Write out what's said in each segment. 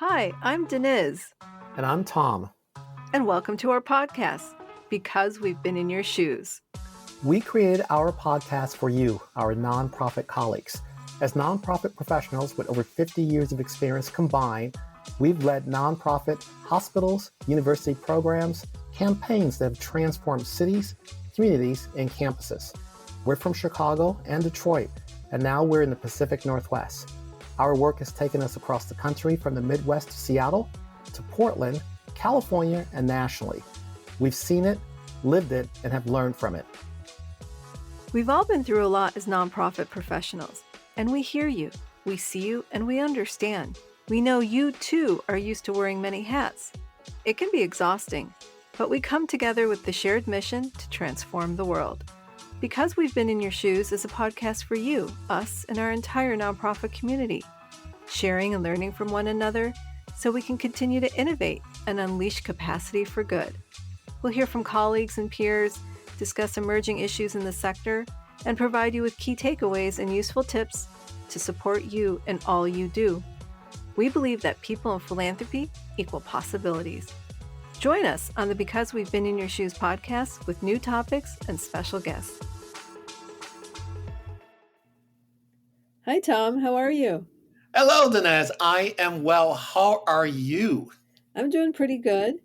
Hi, I'm Denise, And I'm Tom. and welcome to our podcast, Because We've Been in Your Shoes. We created our podcast for you, our nonprofit colleagues. As nonprofit professionals with over 50 years of experience combined, we've led nonprofit hospitals, university programs, campaigns that have transformed cities, communities, and campuses. We're from Chicago and Detroit, and now we're in the Pacific Northwest. Our work has taken us across the country from the Midwest to Seattle, to Portland, California, and nationally. We've seen it, lived it, and have learned from it. We've all been through a lot as nonprofit professionals, and we hear you, we see you, and we understand. We know you, too, are used to wearing many hats. It can be exhausting, but we come together with the shared mission to transform the world. Because We've Been in Your Shoes is a podcast for you, us, and our entire nonprofit community, sharing and learning from one another so we can continue to innovate and unleash capacity for good. We'll hear from colleagues and peers, discuss emerging issues in the sector, and provide you with key takeaways and useful tips to support you in all you do. We believe that people and philanthropy equal possibilities. Join us on the Because We've Been in Your Shoes podcast with new topics and special guests. Hi, Tom. How are you? Hello, Denise. I am well. How are you? I'm doing pretty good.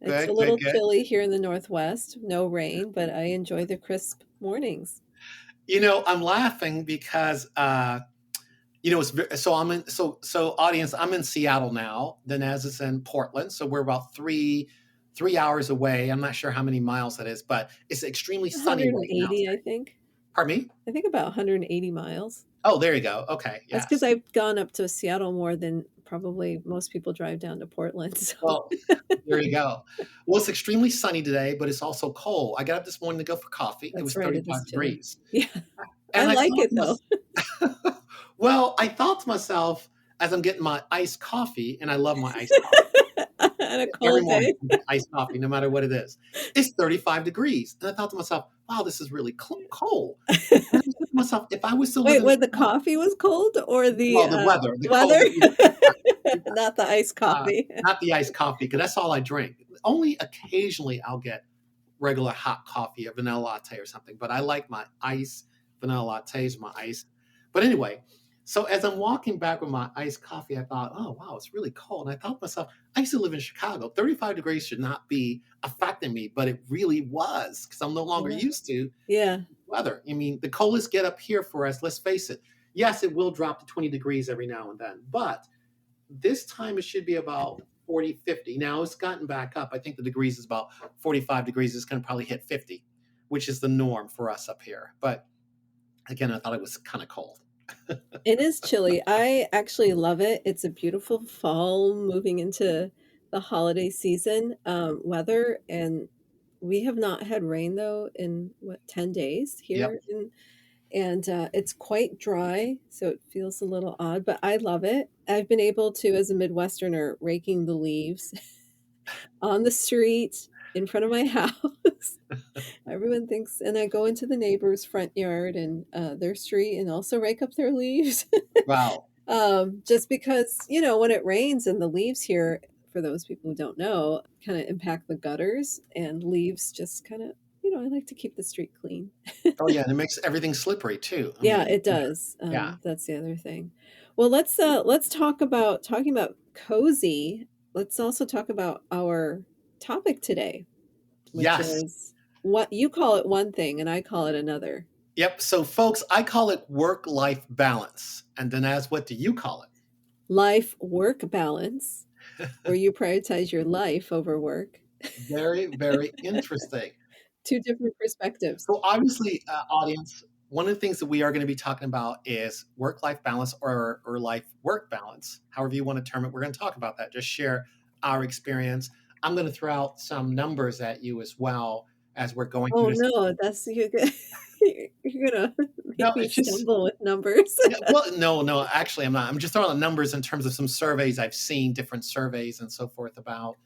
It's Good, a little good. chilly here in the Northwest. No rain, but I enjoy the crisp mornings. I'm laughing because audience, I'm in Seattle now. Denise is in Portland, so we're about three hours away. I'm not sure how many miles that is, but it's extremely sunny right now. 180, I think. Pardon me? I think about 180 miles. Oh, there you go. Okay. That's because I've gone up to Seattle more than probably most people drive down to Portland. So. Well, there you go. Well, it's extremely sunny today, but it's also cold. I got up this morning to go for coffee. That's It was right, 35 degrees. Yeah. And I like it, though. Well, I thought to myself as I'm getting my iced coffee, and I love my iced coffee. On a cold Every morning, day. iced coffee, no matter what it is. It's 35 degrees. And I thought to myself, wow, this is really cold. And I thought to myself, if I was to live Wait, the coffee was cold or the weather? The weather? Cold, Not the iced coffee. Not the iced coffee, because that's all I drink. Only occasionally I'll get regular hot coffee, a vanilla latte or something. But I like my ice, vanilla lattes, my ice. But anyway, so as I'm walking back with my iced coffee, I thought, oh, wow, it's really cold. And I thought to myself, I used to live in Chicago. 35 degrees should not be affecting me, but it really was because I'm no longer used to weather. I mean, the coldest get up here for us, let's face it. Yes, it will drop to 20 degrees every now and then, but this time it should be about 40, 50. Now it's gotten back up. I think the degrees is about 45 degrees. It's going to probably hit 50, which is the norm for us up here. But again, I thought it was kind of cold. It is chilly. I actually love it. It's a beautiful fall moving into the holiday season weather. And we have not had rain, though, in 10 days here. Yep. And it's quite dry, so it feels a little odd, but I love it. I've been able to, as a Midwesterner, raking the leaves on the street in front of my house. Everyone thinks, and I go into the neighbor's front yard and their street and also rake up their leaves. Wow. Just because, when it rains and the leaves here, for those people who don't know, kind of impact the gutters, and leaves just kind of, I like to keep the street clean. Oh yeah, and it makes everything slippery too. It does. That's the other thing. Well, let's talking about cozy. Let's also talk about our topic today, which is what you call it one thing and I call it another. Yep. So folks, I call it work-life balance. And Denise, what do you call it? Life-work balance, where you prioritize your life over work. Very, very interesting. Two different perspectives. So obviously, audience, one of the things that we are going to be talking about is work-life balance or life-work balance, however you want to term it. We're going to talk about that, just share our experience. I'm going to throw out some numbers at you as well as we're going through this. Oh, no, that's you're going to make me stumble with numbers. No, actually, I'm not. I'm just throwing out numbers in terms of some surveys I've seen, different surveys and so forth about,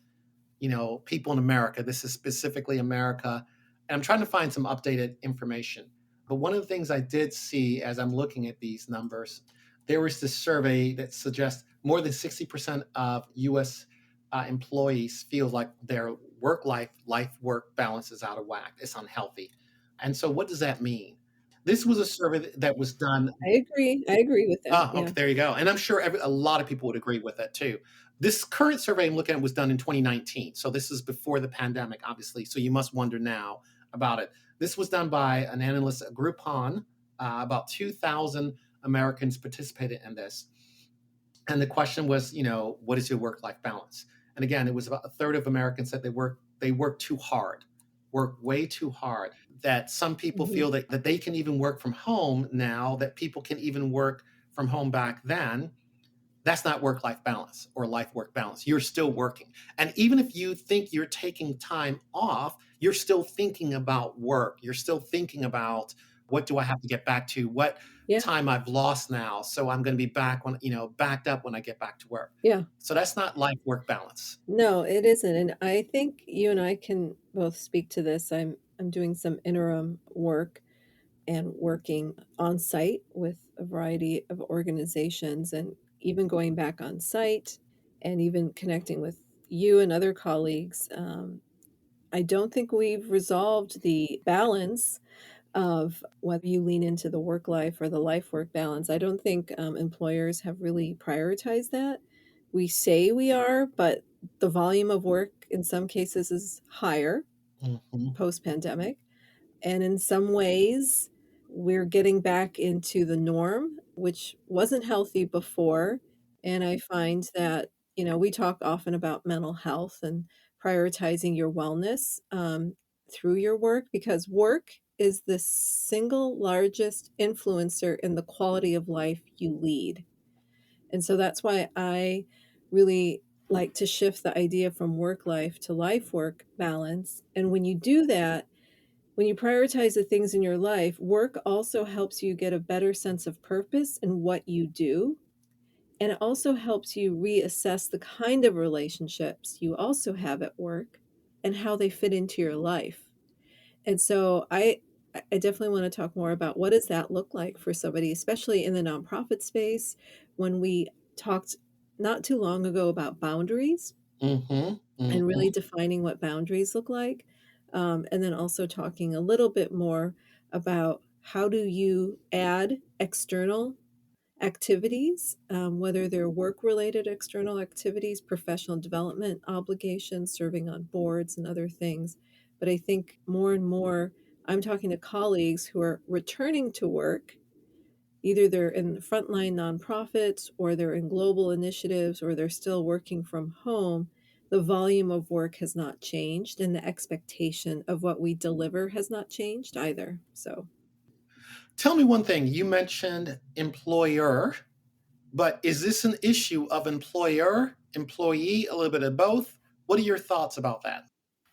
people in America. This is specifically America. And I'm trying to find some updated information. But one of the things I did see as I'm looking at these numbers, there was this survey that suggests more than 60% of US employees feel like their life work balance is out of whack. It's unhealthy. And so, what does that mean? This was a survey that was done. I agree. I agree with that. Ah, okay, Yeah. there you go. And I'm sure a lot of people would agree with that too. This current survey I'm looking at was done in 2019. So this is before the pandemic, obviously. So you must wonder now about it. This was done by an analyst at Groupon. About 2,000 Americans participated in this. And the question was, what is your work-life balance? And again, it was about a third of Americans said they work too hard, work way too hard. That some people Mhm. feel that they can even work from home now, that people can even work from home back then. That's not work-life balance or life-work balance. You're still working. And even if you think you're taking time off, you're still thinking about work. You're still thinking about, what do I have to get back to? What Yeah. time I've lost now? So I'm going to be backed up when I get back to work. Yeah. So that's not life-work balance. No, it isn't, and I think you and I can both speak to this. I'm doing some interim work and working on site with a variety of organizations, and even going back on site and even connecting with you and other colleagues. I don't think we've resolved the balance of whether you lean into the work life or the life work balance. I don't think employers have really prioritized that. We say we are, but the volume of work in some cases is higher Mhm. post pandemic. And in some ways, we're getting back into the norm, which wasn't healthy before. And I find that, we talk often about mental health and prioritizing your wellness through your work, because work is the single largest influencer in the quality of life you lead. And so that's why I really like to shift the idea from work life to life work balance. And when you do that, when you prioritize the things in your life, work also helps you get a better sense of purpose in what you do. And it also helps you reassess the kind of relationships you also have at work and how they fit into your life. And so I definitely want to talk more about what does that look like for somebody, especially in the nonprofit space, when we talked not too long ago about boundaries Mhm. and really Mhm. defining what boundaries look like. And then also talking a little bit more about how do you add external activities, whether they're work related external activities, professional development obligations, serving on boards, and other things. But I think more and more, I'm talking to colleagues who are returning to work. Either they're in frontline nonprofits or they're in global initiatives or they're still working from home. The volume of work has not changed, and the expectation of what we deliver has not changed either. So, Tell me one thing. You mentioned employer, but is this an issue of employer, employee, a little bit of both? What are your thoughts about that?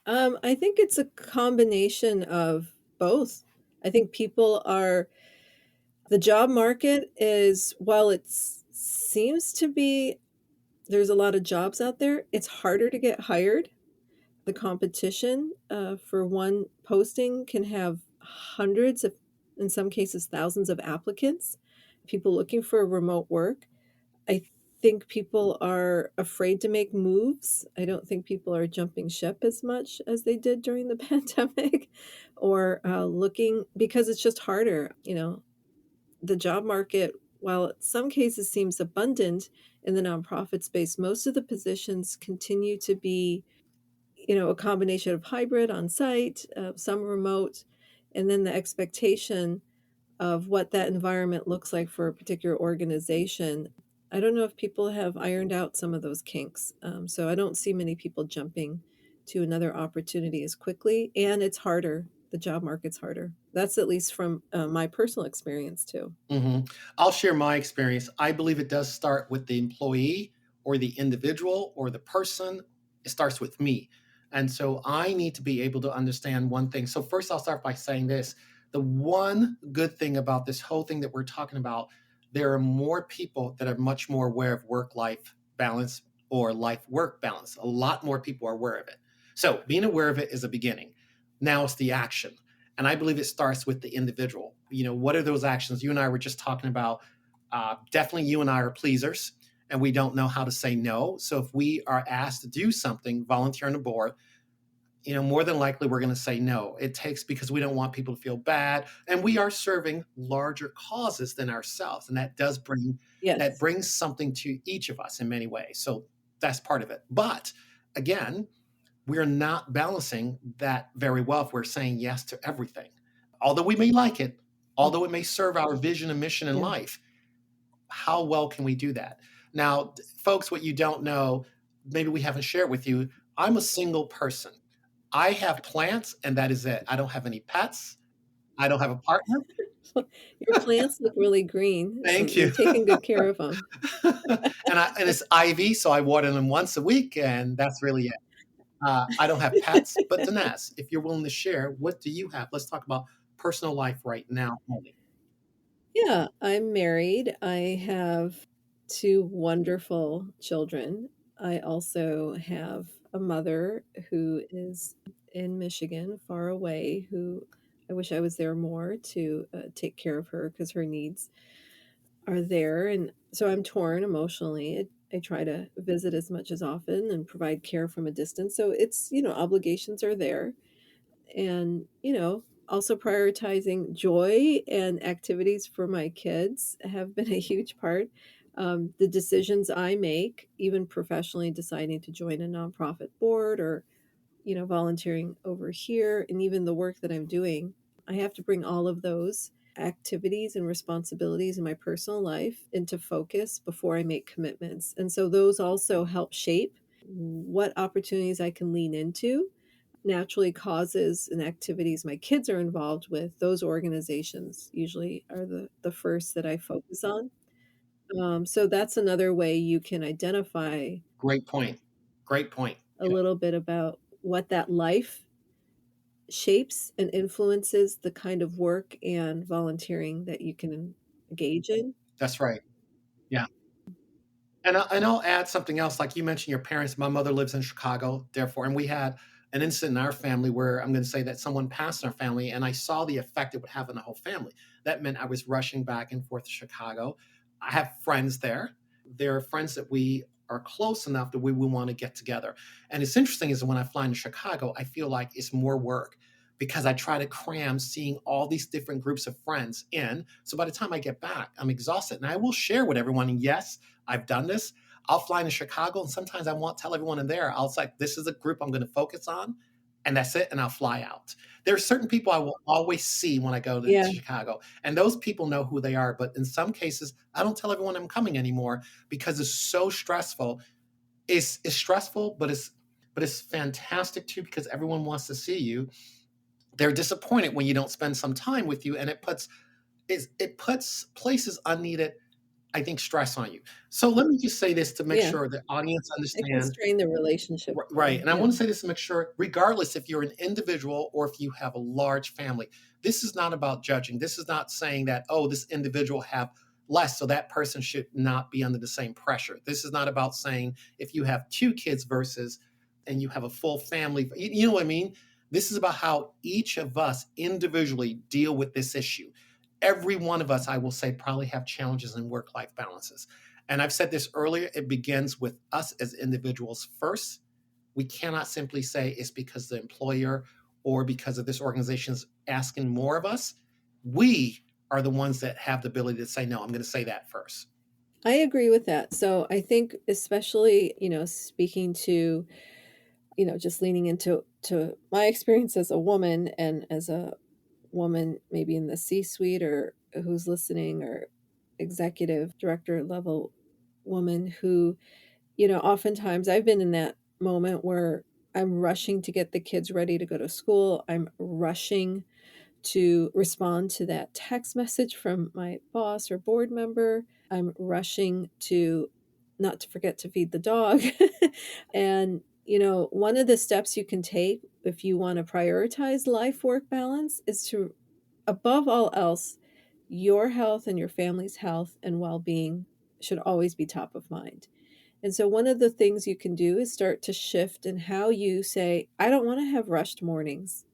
I think it's a combination of both. I think the job market is, while seems to be, there's a lot of jobs out there, it's harder to get hired. The competition for one posting can have hundreds of, in some cases, thousands of applicants, people looking for remote work. I think people are afraid to make moves. I don't think people are jumping ship as much as they did during the pandemic, or looking, because it's just harder. The job market, while in some cases seems abundant in the nonprofit space, most of the positions continue to be, a combination of hybrid on site, some remote, and then the expectation of what that environment looks like for a particular organization. I don't know if people have ironed out some of those kinks. So I don't see many people jumping to another opportunity as quickly, and it's harder. The job market's harder. That's at least from my personal experience too. Hmm. I'll share my experience. I believe it does start with the employee or the individual or the person. It starts with me. And so I need to be able to understand one thing. So, first, I'll start by saying this: the one good thing about this whole thing that we're talking about, there are more people that are much more aware of work life balance or life work balance. A lot more people are aware of it. So, being aware of it is a beginning. Now it's the action. And I believe it starts with the individual. What are those actions? You and I were just talking about, definitely you and I are pleasers, and we don't know how to say no. So if we are asked to do something, volunteer on the board, more than likely we're going to say no. It takes, because we don't want people to feel bad, and we are serving larger causes than ourselves, and that Yes. brings something to each of us in many ways. So that's part of it. But again, we're not balancing that very well if we're saying yes to everything. Although we may like it, although it may serve our vision and mission in Yeah. life, how well can we do that? Now, folks, what you don't know, maybe we haven't shared with you, I'm a single person. I have plants, and that is it. I don't have any pets. I don't have a partner. Your plants look really green, so Thank you're you. taking good care of them. And it's ivy, so I water them once a week, and that's really it. I don't have pets, but Dinesh, if you're willing to share, what do you have? Let's talk about personal life right now only. Yeah, I'm married. I have 2 wonderful children. I also have a mother who is in Michigan, far away, who I wish I was there more to, take care of her because her needs are there, and so I'm torn emotionally. I try to visit as much as often and provide care from a distance, so it's obligations are there, and also prioritizing joy and activities for my kids have been a huge part. The decisions I make, even professionally deciding to join a nonprofit board or volunteering over here, and even the work that I'm doing, I have to bring all of those activities and responsibilities in my personal life into focus before I make commitments. And so those also help shape what opportunities I can lean into. Naturally, causes and activities my kids are involved with, those organizations usually are the first that I focus on. So that's another way you can identify Great point. Great point. a little bit about what that life shapes and influences the kind of work and volunteering that you can engage in. That's right. Yeah. And I'll add something else. Like you mentioned, your parents. My mother lives in Chicago, therefore, and we had an incident in our family where I'm going to say that someone passed in our family, and I saw the effect it would have on the whole family. That meant I was rushing back and forth to Chicago. I have friends there. There are friends that we are close enough that we want to get together. And it's interesting is when I fly into Chicago, I feel like it's more work because I try to cram seeing all these different groups of friends in. So by the time I get back, I'm exhausted. And I will share with everyone, and yes, I've done this. I'll fly into Chicago, and sometimes I won't tell everyone in there. I'll say, this is a group I'm going to focus on, and that's it, and I'll fly out. There are certain people I will always see when I go to Yeah, Chicago, and those people know who they are. But in some cases, I don't tell everyone I'm coming anymore because it's so stressful. It's stressful, but it's fantastic too because everyone wants to see you. They're disappointed when you don't spend some time with you, and it puts places unneeded, I think, stress on you. So let me just say this to make yeah. sure the audience It can understand. strain the relationship Right. too. And I Yeah. want to say this to make sure, regardless if you're an individual or if you have a large family, this is not about judging. This is not saying that, oh, this individual have less, so that person should not be under the same pressure. This is not about saying if you have 2 kids versus and you have a full family. You know what I mean? This is about how each of us individually deal with this issue. Every one of us, I will say, probably have challenges in work-life balances. And I've said this earlier, it begins with us as individuals first. We cannot simply say it's because the employer or because of this organization is asking more of us. We are the ones that have the ability to say, no, I'm going to say that first. I agree with that. So I think especially, speaking to, just leaning into my experience as a woman and as a woman maybe in the C-suite or who's listening or executive director level woman who, oftentimes I've been in that moment where I'm rushing to get the kids ready to go to school. I'm rushing to respond to that text message from my boss or board member. I'm rushing to not to forget to feed the dog. And, one of the steps you can take if you want to prioritize life work balance is to, above all else, your health and your family's health and well being should always be top of mind. And so, one of the things you can do is start to shift in how you say, I don't want to have rushed mornings.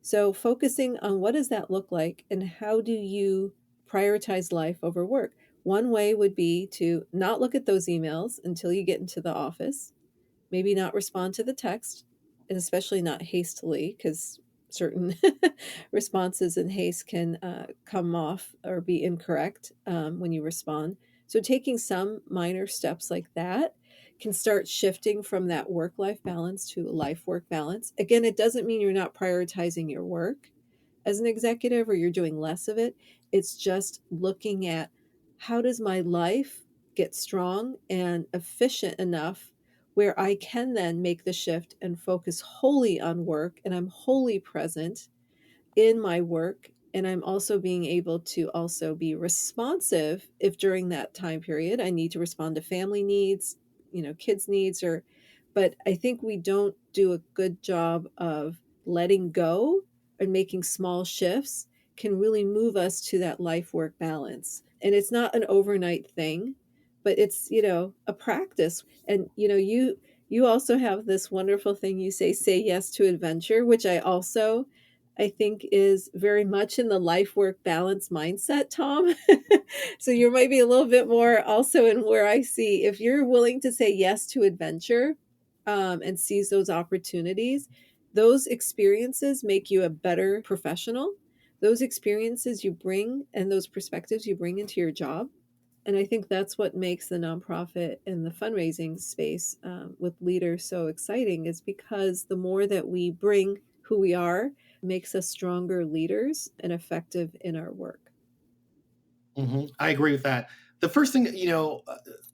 So focusing on what does that look like and how do you prioritize life over work? One way would be to not look at those emails until you get into the office, maybe not respond to the text, and especially not hastily, because certain responses in haste can come off or be incorrect when you respond. So, taking some minor steps like that can start shifting from that work life balance to life work balance. Again, it doesn't mean you're not prioritizing your work as an executive or you're doing less of it. It's just looking at how does my life get strong and efficient enough where I can then make the shift and focus wholly on work and I'm wholly present in my work, and I'm also being able to also be responsive if during that time period I need to respond to family needs, kids needs, or but I think we don't do a good job of letting go and making small shifts can really move us to that life work balance. And it's not an overnight thing, but it's, a practice. And you also have this wonderful thing you say yes to adventure, which I think is very much in the life work balance mindset, Tom. So you might be a little bit more also in where I see if you're willing to say yes to adventure and seize those opportunities, those experiences make you a better professional. Those experiences you bring and those perspectives you bring into your job. And I think that's what makes the nonprofit and the fundraising space with leaders so exciting is because the more that we bring who we are makes us stronger leaders and effective in our work. I agree with that. The first thing,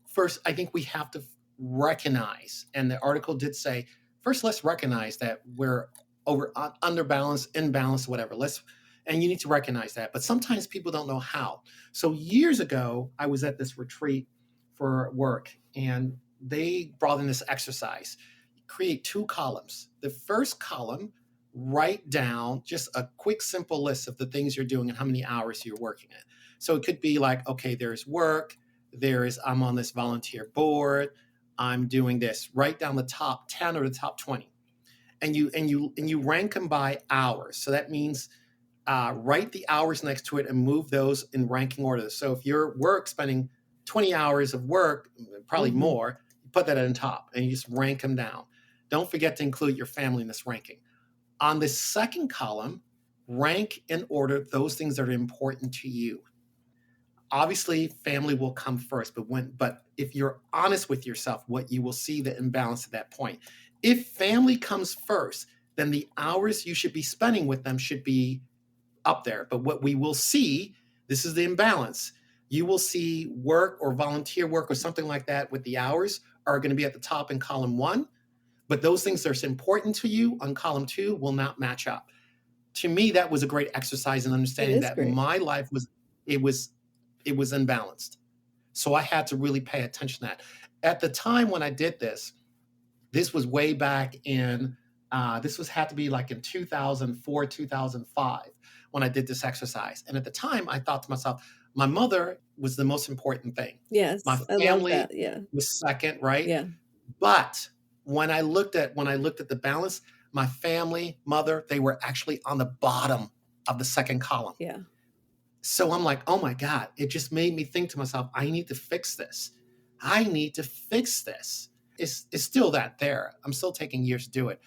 first, I think we have to recognize, and the article did say, first, let's recognize that we're under balance, imbalance, whatever. And you need to recognize that. But sometimes people don't know how. So years ago, I was at this retreat for work, and they brought in this exercise. Create 2 columns. The first column, write down just a quick, simple list of the things you're doing and how many hours you're working in. So it could be like, okay, there's work, I'm on this volunteer board, I'm doing this. Write down the top 10 or the top 20. And you rank them by hours. So that means write the hours next to it and move those in ranking order. So if your work spending 20 hours of work, probably Mm-hmm. more, you put that on top and you just rank them down. Don't forget to include your family in this ranking. On the second column, rank in order those things that are important to you. Obviously, family will come first, but if you're honest with yourself, what you will see the imbalance at that point. If family comes first, then the hours you should be spending with them should be up there. But what we will see, this is the imbalance. You will see work or volunteer work or something like that with the hours are going to be at the top in column 1, but those things that are important to you on column 2 will not match up. To me, that was a great exercise in It understanding is that great. my life was imbalanced. So I had to really pay attention to that. At the time when I did this was way back in this was had to be like in 2004, 2005 when I did this exercise. And at the time I thought to myself, my mother was the most important thing. My Yes, I love family that. Yeah. was second, right? Yeah. But when I looked at the balance, my family, mother, they were actually on the bottom of the second column. Yeah. So I'm like, oh my God, it just made me think to myself, I need to fix this. I need to fix this. It's still that there. I'm still taking years to do it.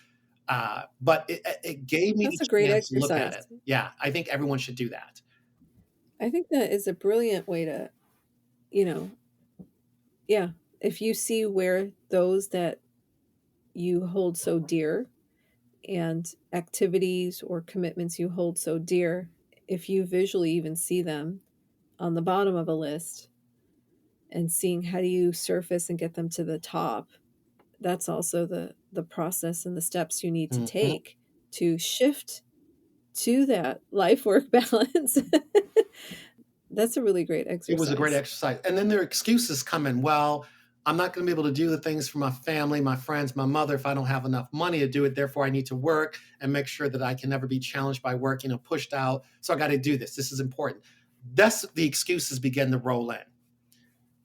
But it gave me the That's a great chance to look at exercise. it. Yeah, I think everyone should do that. I think that is a brilliant way to, you know, yeah, if you see where those that you hold so dear and activities or commitments you hold so dear, if you visually even see them on the bottom of a list and seeing how do you surface and get them to the top, that's also the process and the steps you need to Mhm. take to shift to that life work balance. That's a really great It was a great exercise. exercise. And then their excuses come in. Well, I'm not going to be able to do the things for my family, my friends, my mother if I don't have enough money to do it. Therefore, I need to work and make sure that I can never be challenged by work, pushed out. So I got to do this. This is important. That's the excuses begin to roll in.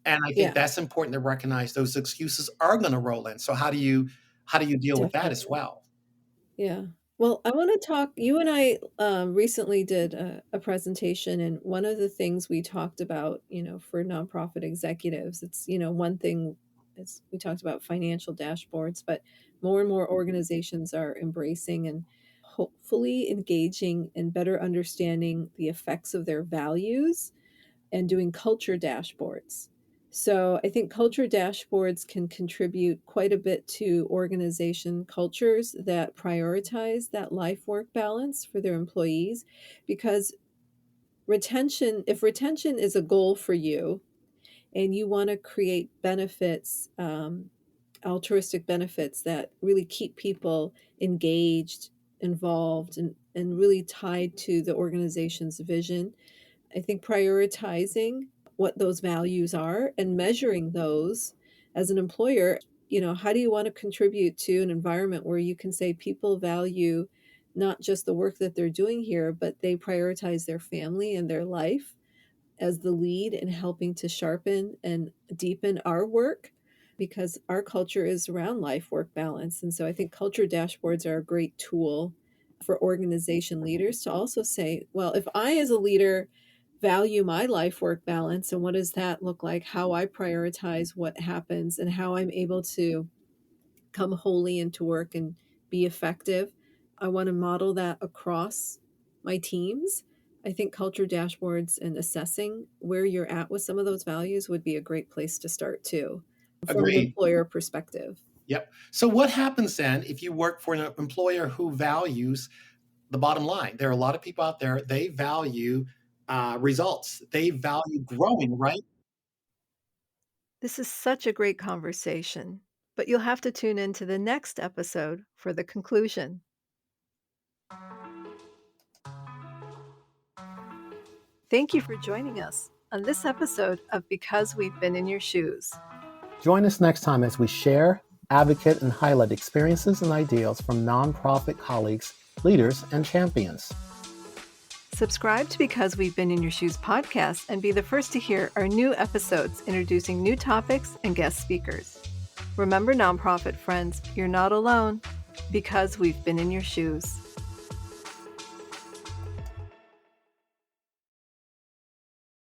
And I think Yeah, that's important to recognize those excuses are going to roll in. So how do you deal with that as definitely. well? Yeah. Well, I want to talk. You and I recently did a presentation, and one of the things we talked about, for nonprofit executives, it's, one thing is we talked about financial dashboards, but more and more organizations are embracing and hopefully engaging in better understanding the effects of their values and doing culture dashboards. So I think culture dashboards can contribute quite a bit to organization cultures that prioritize that life work balance for their employees, because if retention is a goal for you and you want to create benefits, altruistic benefits that really keep people engaged, involved, and really tied to the organization's vision, I think prioritizing what those values are and measuring those as an employer, how do you want to contribute to an environment where you can say people value not just the work that they're doing here, but they prioritize their family and their life as the lead in helping to sharpen and deepen our work, because our culture is around life work balance. And so I think culture dashboards are a great tool for organization leaders to also say, well, if I as a leader value my life work balance, and what does that look like, how I prioritize what happens and how I'm able to come wholly into work and be effective, I want to model that across my teams. I think culture dashboards and assessing where you're at with some of those values would be a great place to start too, from an Agreed. employer perspective. Yep. So what happens then if you work for an employer who values the bottom line? There are a lot of people out there, they value results. They value growing, right? This is such a great conversation, but you'll have to tune in to the next episode for the conclusion. Thank you for joining us on this episode of Because We've Been in Your Shoes. Join us next time as we share, advocate, and highlight experiences and ideals from nonprofit colleagues, leaders, and champions. Subscribe to Because We've Been in Your Shoes podcast and be the first to hear our new episodes introducing new topics and guest speakers. Remember, nonprofit friends, you're not alone because we've been in your shoes.